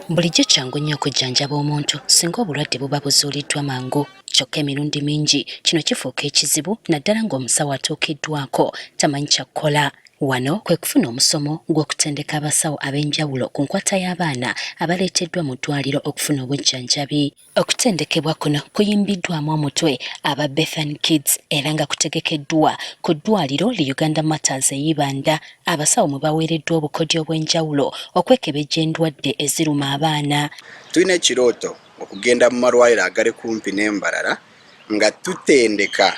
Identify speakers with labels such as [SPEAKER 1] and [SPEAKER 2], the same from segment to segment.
[SPEAKER 1] Bulijjo kyangu nnyo okujjanjaba omuntu singa obulwadde buba buzuuliddwa mangu. Kyokka emirundi mingi kino kifuuka ekizibu naddala ng'omusawo atuukiddwako tamanyi kyakukola. Wano kwe kufuna omusomo gw'okutendeka abasawo ab'enjawulo ku nkwata y'abaana abaleeteddwa mu ddwaliro okufuna obujjanjabi. Okutendekebwa kuno kuyimbiddwamu omutwe aba Bethany Kids era nga kutegekeddwa ku ddwaliro li Uganda Matters e Ibanda. Abasawo mwe baweereddwa obukodyo obw'enjawulo okwekebejja endwadde eziruma abaana.
[SPEAKER 2] Tulina ekirooto okugenda mu malwaliro agali kumpi n'embalala nga tutendeka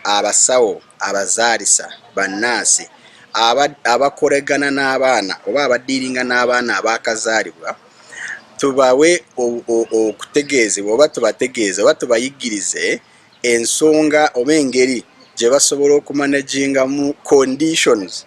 [SPEAKER 2] abasawo, abazaalisa, bannaasi abakolegana n'abaana oba abaddiringa n'abaana abakazaalibwa, tubawe okutegeezebwa oba tubategeeze oba tubayigirize ensonga oba engeri gye basobola okumanagingamu conditions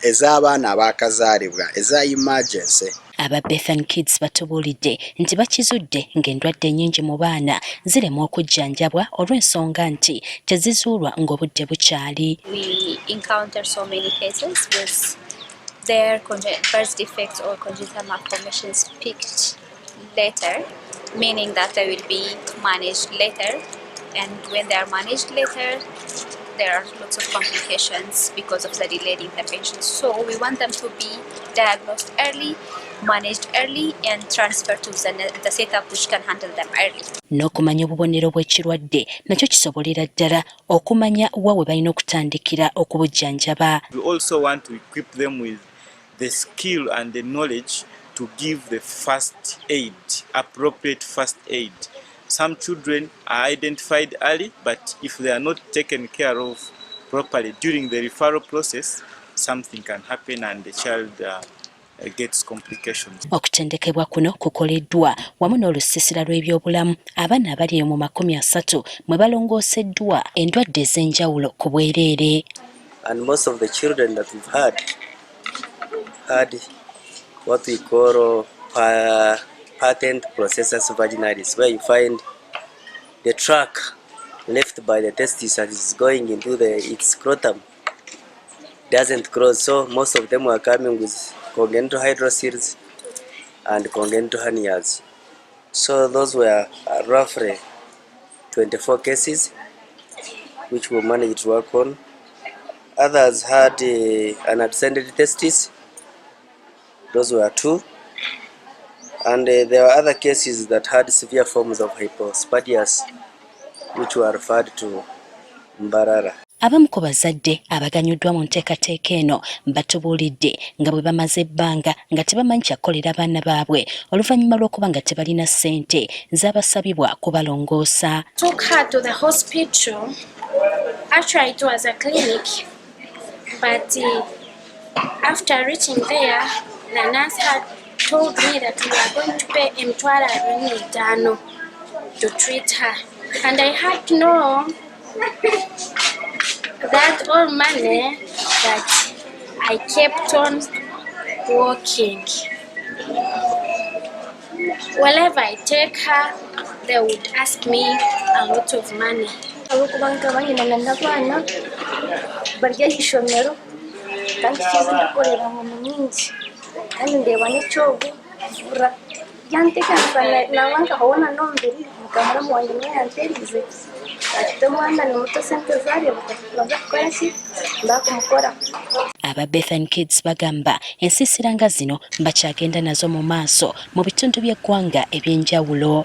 [SPEAKER 2] ez'abaana abakazaalibwa eza emergency.
[SPEAKER 1] Aba Bethany Kids batubuulidde nti bakizudde ng'endwadde nnyingi mu baana zirema okujjanjabwa olw'ensonga nti tezizuulwa ng'obudde bukyali.
[SPEAKER 3] We encounter so many cases with their birth defects or congenital malformations picked later, meaning that they will be managed later, and when they are managed later there are lots of complications because of the delayed intervention. So we want them to be diagnosed early, managed early, and transferred to the setup which can handle them early.
[SPEAKER 1] N'okumanya obubonero bw'ekirwadde nakyo kisobolera ddala okumanya wa we balina okutandikira okubujjanjaba.
[SPEAKER 4] We also want to equip them with the skill and the knowledge to give the first aid, appropriate first aid. Some children are identified early, but if they are not taken care of properly during the referral process, something can happen and the child gets complications.
[SPEAKER 1] Okutendekebwa kuno kukoleddwa wamu n'olusiisira lw'ebyobulamu abaana abali mu 30 mwe balongoseddwa endwadde ez'enjawulo ku bwereere.
[SPEAKER 5] And most of the children that we've had what we call patent processus vaginalis, where you find the track left by the testis as it's going into its scrotum doesn't cross. So most of them were coming with congenital hydrocele and congenital hernias. So those were roughly 24 cases which we managed to work on. Others had an abscended testis. Those were 2. And there were other cases that had severe forms of hypospadias, which were referred to Mbarara.
[SPEAKER 1] Abamu ku bazadde abaganyuddwa mu nteekateeka eno batubuulidde nga bwe bamaze ebbanga nga tebamanyi kyakolera baana baabwe oluvannyuma lw'okuba nga tebalina ssente z'abasabibwa kubalongoosa.
[SPEAKER 6] Took her to the hospital. Actually it was a clinic, but after reaching there the nurse had told me that we are going to pay $45 to treat her, and I had to know that all money that I kept on working. Wherever I take her, they would ask me a lot of money.
[SPEAKER 1] Aba Bethany Kids bagamba ensiisira nga zino bakyagenda nazo mu maaso mu bitundu by'eggwanga eby'enjawulo.